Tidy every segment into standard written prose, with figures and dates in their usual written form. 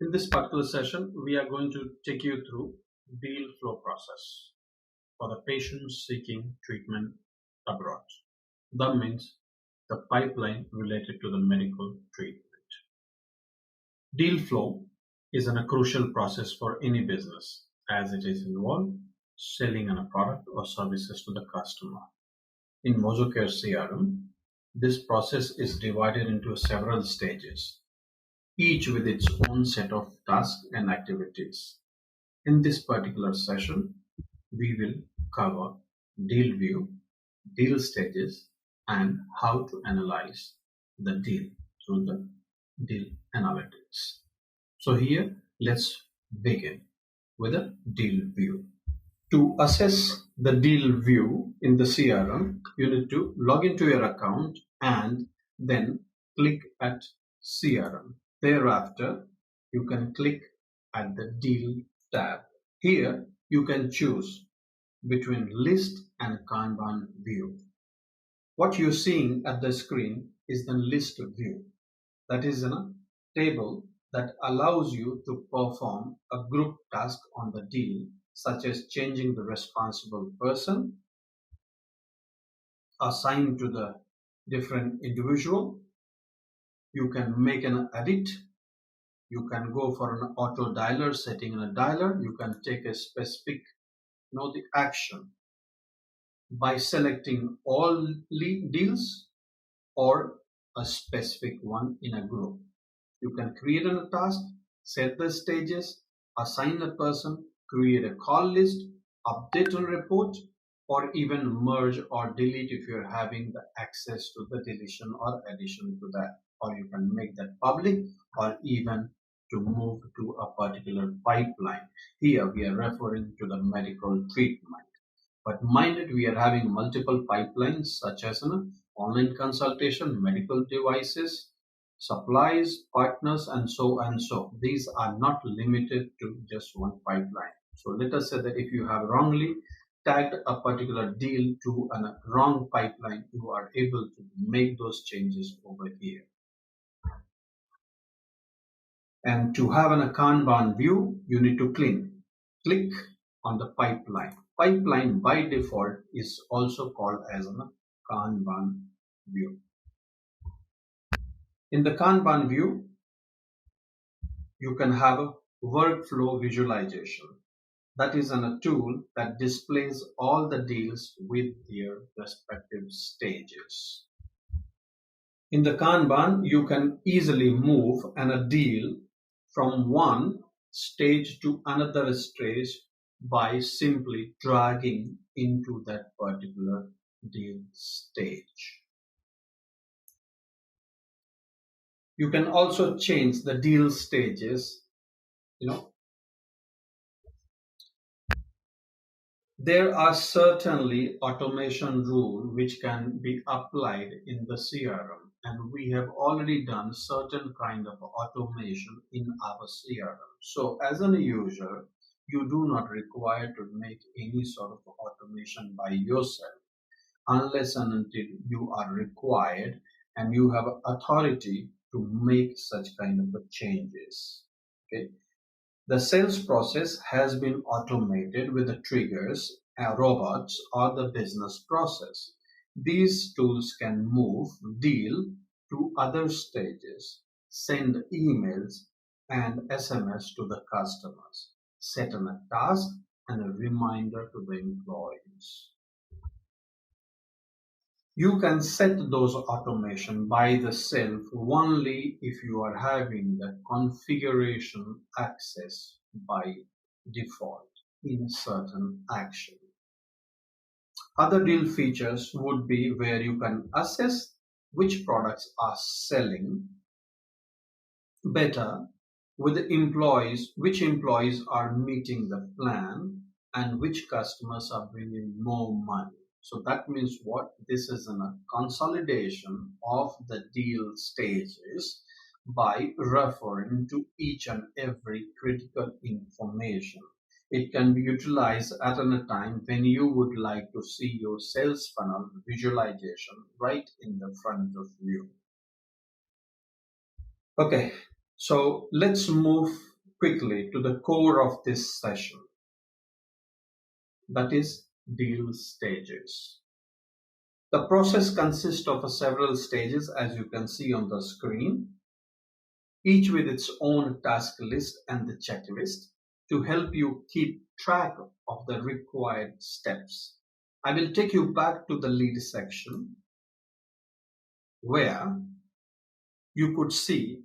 In this particular session, we are going to take you through deal flow process for the patients seeking treatment abroad. That means the pipeline related to the medical treatment. Deal flow is a crucial process for any business as it is involved selling a product or services to the customer. In MojoCare CRM, this process is divided into several stages, each with its own set of tasks and activities. In this particular session, we will cover deal view, deal stages, and how to analyze the deal through the deal analytics. So here, let's begin with a deal view. To assess the deal view in the CRM, you need to log into your account and then click at CRM. Thereafter, you can click at the Deal tab. Here, you can choose between List and Kanban view. What you're seeing at the screen is the list view. That is a table that allows you to perform a group task on the deal, such as changing the responsible person assigned to the different individual. You can make an edit. You can go for an auto dialer, setting in a dialer. You can take a specific the action by selecting all deals or a specific one in a group. You can create a task, set the stages, assign a person, create a call list, update a report, or even merge or delete if you're having the access to the deletion or addition to that. Or you can make that public or even to move to a particular pipeline. Here we are referring to the medical treatment. But mind it, we are having multiple pipelines such as an online consultation, medical devices, supplies, partners, and so and so. These are not limited to just one pipeline. So let us say that if you have wrongly tagged a particular deal to a wrong pipeline, you are able to make those changes over here. And to have a Kanban view, you need to click on the pipeline. Pipeline by default is also called as a Kanban view. In the Kanban view, you can have a workflow visualization. That is a tool that displays all the deals with their respective stages. In the Kanban, you can easily move a deal from one stage to another stage by simply dragging into that particular deal stage. You can also change the deal stages. There are certainly automation rules which can be applied in the CRM, and we have already done certain kind of automation in our CRM. So as a user, you do not require to make any sort of automation by yourself unless and until you are required and you have authority to make such kind of changes. Okay. The sales process has been automated with the triggers, robots, or the business process. These tools can move deal to other stages, send emails and SMS to the customers, set a task and a reminder to the employees. You can set those automation by the self only if you are having the configuration access by default in certain action. Other deal features would be where you can assess which products are selling better with the employees, which employees are meeting the plan, and which customers are bringing more money. So that means what? This is a consolidation of the deal stages by referring to each and every critical information. It can be utilized at a time when you would like to see your sales funnel visualization right in the front of you. Okay, so let's move quickly to the core of this session, that is deal stages. The process consists of several stages, as you can see on the screen, each with its own task list and the checklist to help you keep track of the required steps. I will take you back to the lead section where you could see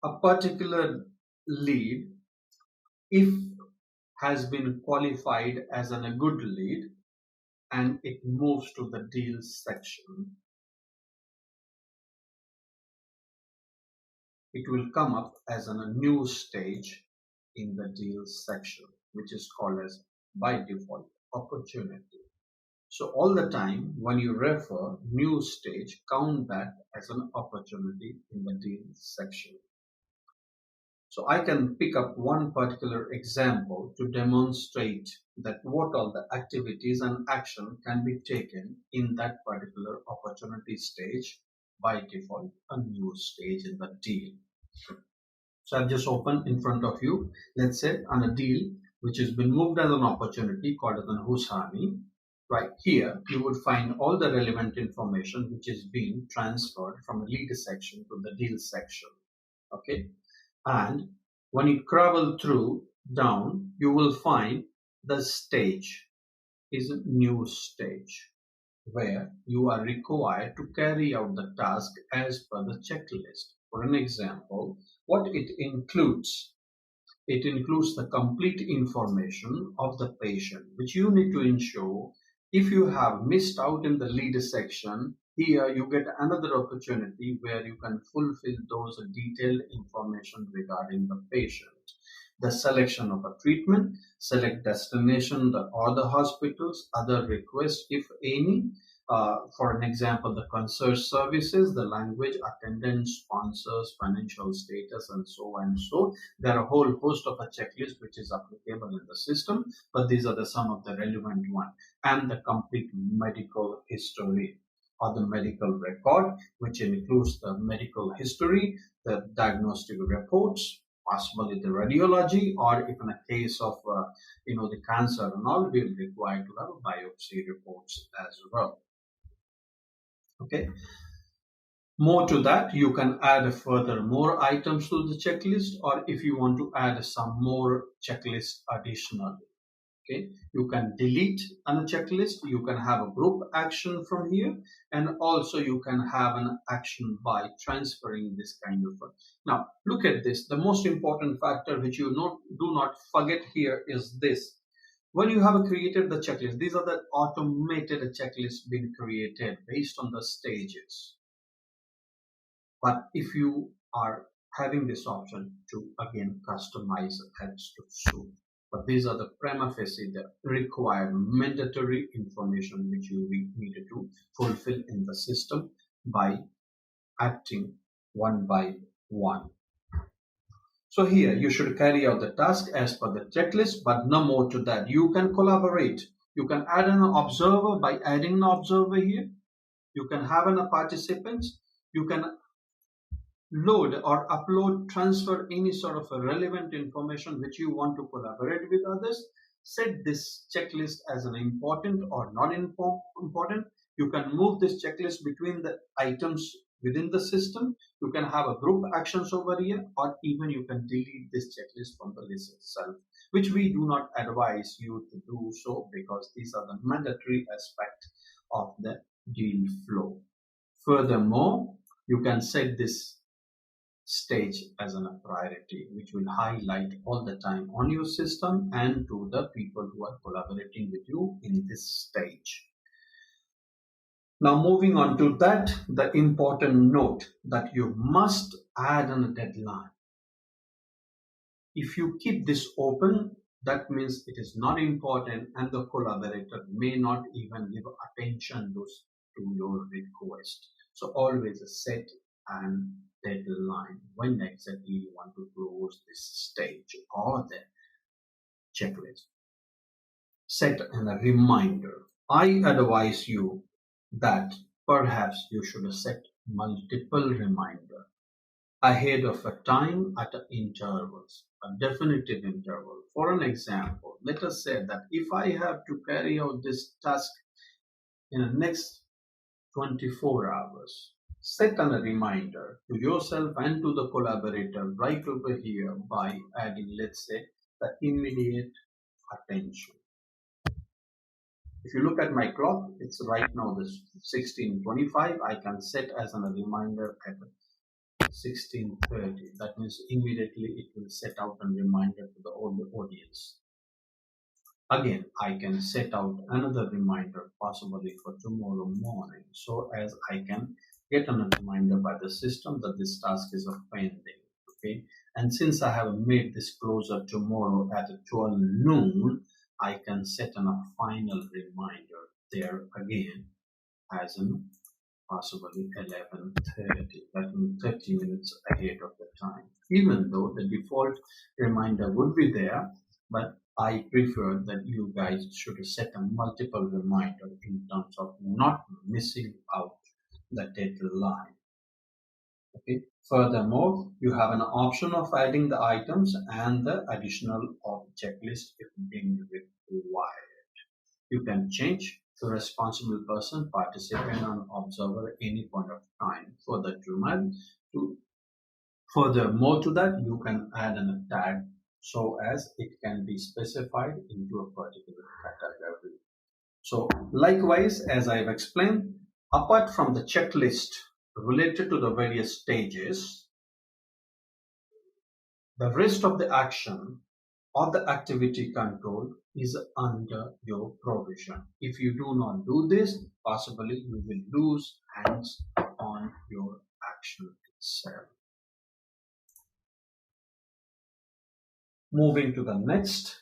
a particular lead, if has been qualified as a good lead, and it moves to the deals section. It will come up as a new stage in the deals section, which is called as by default opportunity. So all the time when you refer new stage, count that as an opportunity in the deals section. So I can pick up one particular example to demonstrate that what all the activities and action can be taken in that particular opportunity stage, by default a new stage in the deal. So I've just opened in front of you, let's say on a deal which has been moved as an opportunity called as an Husami. Right here you would find all the relevant information which is being transferred from the lead section to the deal section. Okay. And when you travel through down, you will find the stage is a new stage where you are required to carry out the task as per the checklist. For an example, what it includes the complete information of the patient, which you need to ensure. If you have missed out in the lead section, here you get another opportunity where you can fulfill those detailed information regarding the patient. The selection of a treatment, select destination or the hospitals, other requests if any. For an example, the concierge services, the language, attendance, sponsors, financial status, and so on. So there are a whole host of a checklist which is applicable in the system, but these are some of the relevant ones. And the complete medical history or the medical record, which includes the medical history, the diagnostic reports, possibly the radiology, or if in a case of the cancer and all, we will require to have biopsy reports as well. Okay. More to that, you can add further more items to the checklist, or if you want to add some more checklist additionally. Okay, you can delete on a checklist, you can have a group action from here, and also you can have an action by transferring this kind of. Now look at this, the most important factor which you do not forget here is this. When you have created the checklist, these are the automated checklists being created based on the stages. But if you are having this option to again customize as to suit. But these are the prima facie, the required mandatory information which you needed to fulfill in the system by acting one by one. So here you should carry out the task as per the checklist, but no more to that. You can collaborate. You can add an observer by adding an observer here. You can have a participants. You can load or upload, transfer any sort of a relevant information which you want to collaborate with others. Set this checklist as an important or not important. You can move this checklist between the items within the system. You can have a group actions over here, or even you can delete this checklist from the list itself, which we do not advise you to do so because these are the mandatory aspect of the deal flow. Furthermore, you can set this stage as a priority, which will highlight all the time on your system and to the people who are collaborating with you in this stage. Now moving on to that, the important note that you must add a deadline. If you keep this open, that means it is not important and the collaborator may not even give attention to your request. So always set an deadline when exactly you want to close this stage or the checklist. Set a reminder. I advise you that perhaps you should set multiple reminders ahead of a time at intervals. a definitive interval. For an example, let us say that if I have to carry out this task in the next 24 hours, set a reminder to yourself and to the collaborator right over here by adding, let's say, the immediate attention. If you look at my clock, it's right now this 16:25. I can set as a reminder at 16:30. That means immediately it will set out a reminder to the audience. Again, I can set out another reminder possibly for tomorrow morning, so as I can get a reminder by the system that this task is pending. Okay, and since I have made this closer tomorrow at 12 noon, I can set a final reminder there again as in possibly 11:30. That means 30 minutes ahead of the time. Even though the default reminder would be there, but I prefer that you guys should set a multiple reminder in terms of not missing out the deadline. Okay. Furthermore, you have an option of adding the items and the additional of checklist if deemed required. You can change the responsible person, participant, and observer at any point of time. Furthermore to that, you can add a tag so as it can be specified into a particular category. So likewise, as I have explained, apart from the checklist related to the various stages, the rest of the action or the activity control is under your provision. If you do not do this, possibly you will lose hands on your action itself. Moving to the next,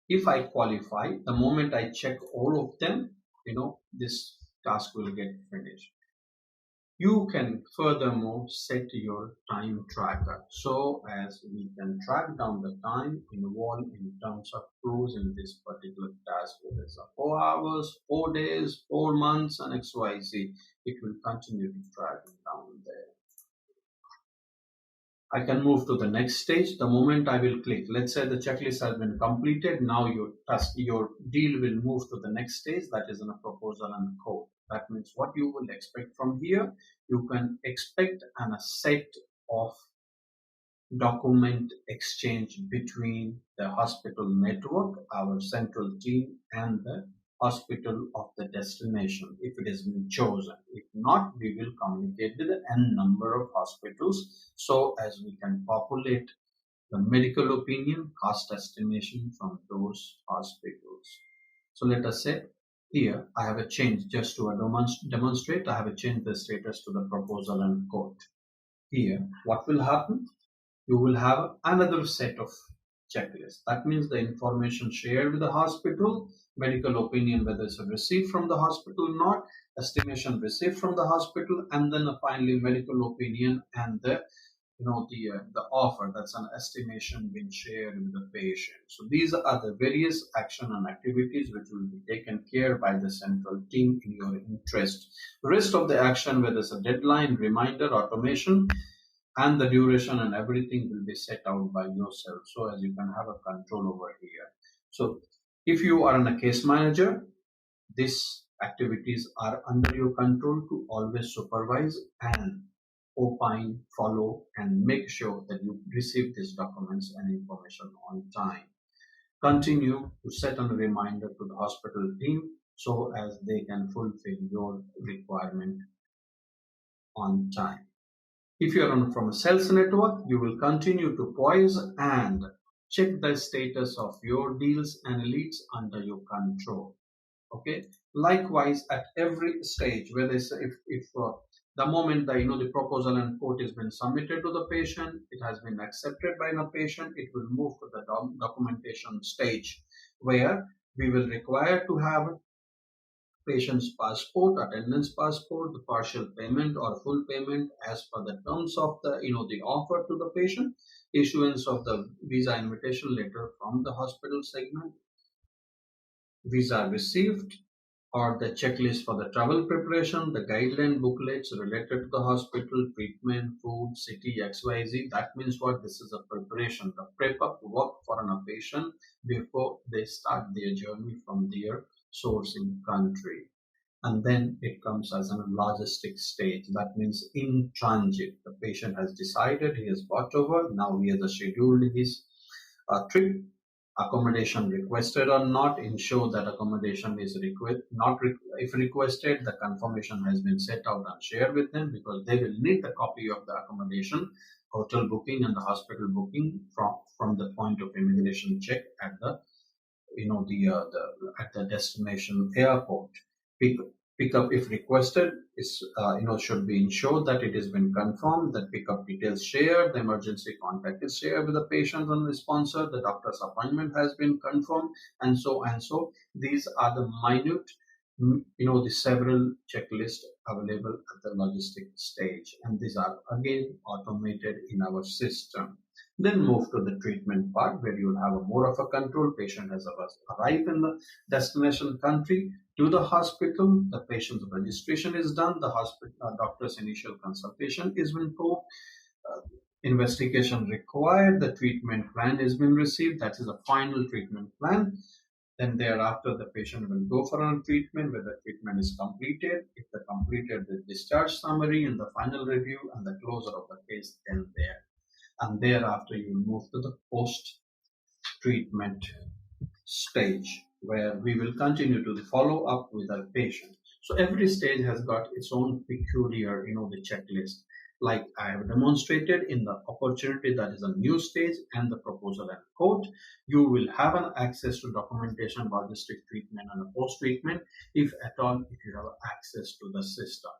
if I qualify, the moment I check all of them, this task will get finished. You can furthermore set your time tracker so as we can track down the time involved in terms of closing this particular task, whether it's 4 hours, 4 days, 4 months, and XYZ. It will continue to track down there. I can move to the next stage. The moment I will click, let's say the checklist has been completed. Now your deal will move to the next stage, that is in a proposal and code. That means what you will expect from here, you can expect a set of document exchange between the hospital network, our central team, and the hospital of the destination if it has been chosen. If not, we will communicate with n number of hospitals so as we can populate the medical opinion cost estimation from those hospitals. So let us say here I have a change, just to demonstrate, I have a change the status to the proposal and quote. Here what will happen? You will have another set of checklists. That means the information shared with the hospital, medical opinion whether it's received from the hospital or not, estimation received from the hospital, and then finally medical opinion and the offer, that's an estimation being shared with the patient. So these are the various action and activities which will be taken care by the central team in your interest. The rest of the action, whether it's a deadline, reminder, automation, and the duration and everything will be set out by yourself so as you can have a control over here. So if you are a case manager, these activities are under your control to always supervise and opine, follow, and make sure that you receive these documents and information on time. Continue to set a reminder to the hospital team so as they can fulfill your requirement on time. If you are from a sales network, you will continue to poise and check the status of your deals and leads under your control. Okay. Likewise, at every stage, whether if the moment the proposal and quote has been submitted to the patient, it has been accepted by the patient, it will move to the documentation stage where we will require to have patient's passport, attendance passport, the partial payment or full payment as per the terms of the offer to the patient, issuance of the visa invitation letter from the hospital segment, visa received, or the checklist for the travel preparation, the guideline booklets related to the hospital, treatment, food, city, XYZ. That means what? This is a preparation, the prep up work for a patient before they start their journey from their sourcing country. And then it comes as a logistic stage. That means in transit. The patient has decided, he has bought over, now he has scheduled his trip, accommodation requested or not, ensure that accommodation is if requested, the confirmation has been set out and shared with them, because they will need the copy of the accommodation, hotel booking and the hospital booking from the point of immigration check at the at the destination airport. Pickup, if requested, is should be ensured that it has been confirmed, that pickup details shared, the emergency contact is shared with the patient and the sponsor, the doctor's appointment has been confirmed, and so and so. These are the minute, the several checklists available at the logistic stage, and these are again automated in our system. Then move to the treatment part, where you will have a more of a control. Patient has arrived in the destination country to the hospital. The patient's registration is done. The hospital doctor's initial consultation is been proved. Investigation required. The treatment plan has been received. That is a final treatment plan. Then thereafter, the patient will go for a treatment, where the treatment is completed. If the completed, the discharge summary and the final review and the closure of the case, then there. And thereafter, you move to the post-treatment stage, where we will continue to follow up with our patient. So every stage has got its own peculiar, the checklist. Like I have demonstrated in the opportunity, that is a new stage, and the proposal and quote, you will have an access to documentation, logistic treatment, and a post-treatment, if at all, if you have access to the system.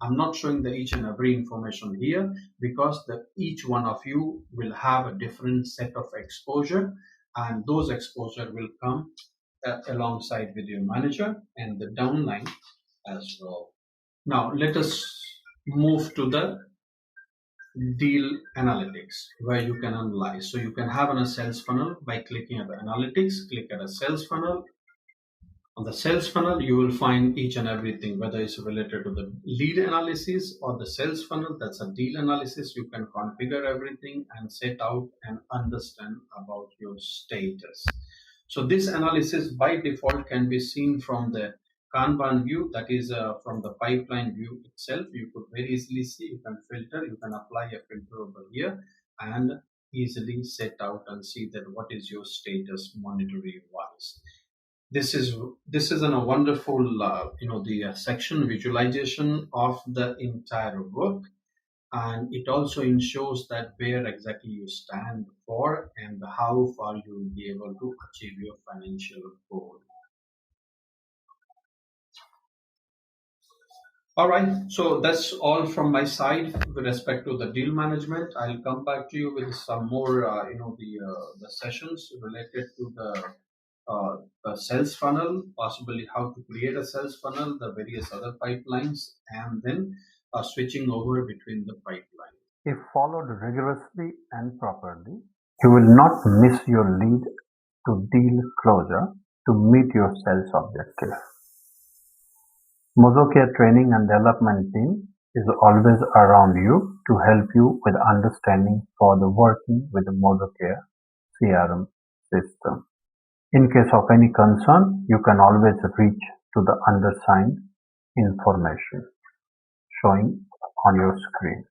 I'm not showing the each and every information here, because each one of you will have a different set of exposure, and those exposure will come alongside with your manager and the downline as well. Now let us move to the deal analytics, where you can analyze. So you can have a sales funnel by clicking at the analytics, click at a sales funnel. On the sales funnel, you will find each and everything, whether it's related to the lead analysis or the sales funnel, that's a deal analysis. You can configure everything and set out and understand about your status. So this analysis by default can be seen from the Kanban view, that is from the pipeline view itself. You could very easily see, you can filter, you can apply a filter over here and easily set out and see that what is your status monetary wise. This is a wonderful the section visualization of the entire work, and it also ensures that where exactly you stand for and how far you will be able to achieve your financial goal. All right, so that's all from my side with respect to the deal management. I'll come back to you with some more the sessions related to the sales funnel, possibly how to create a sales funnel, the various other pipelines, and then switching over between the pipelines. If followed rigorously and properly, you will not miss your lead to deal closure to meet your sales objective. Mozocare training and development team is always around you to help you with understanding for the working with the Mozocare CRM system. In case of any concern, you can always reach to the undersigned information showing on your screen.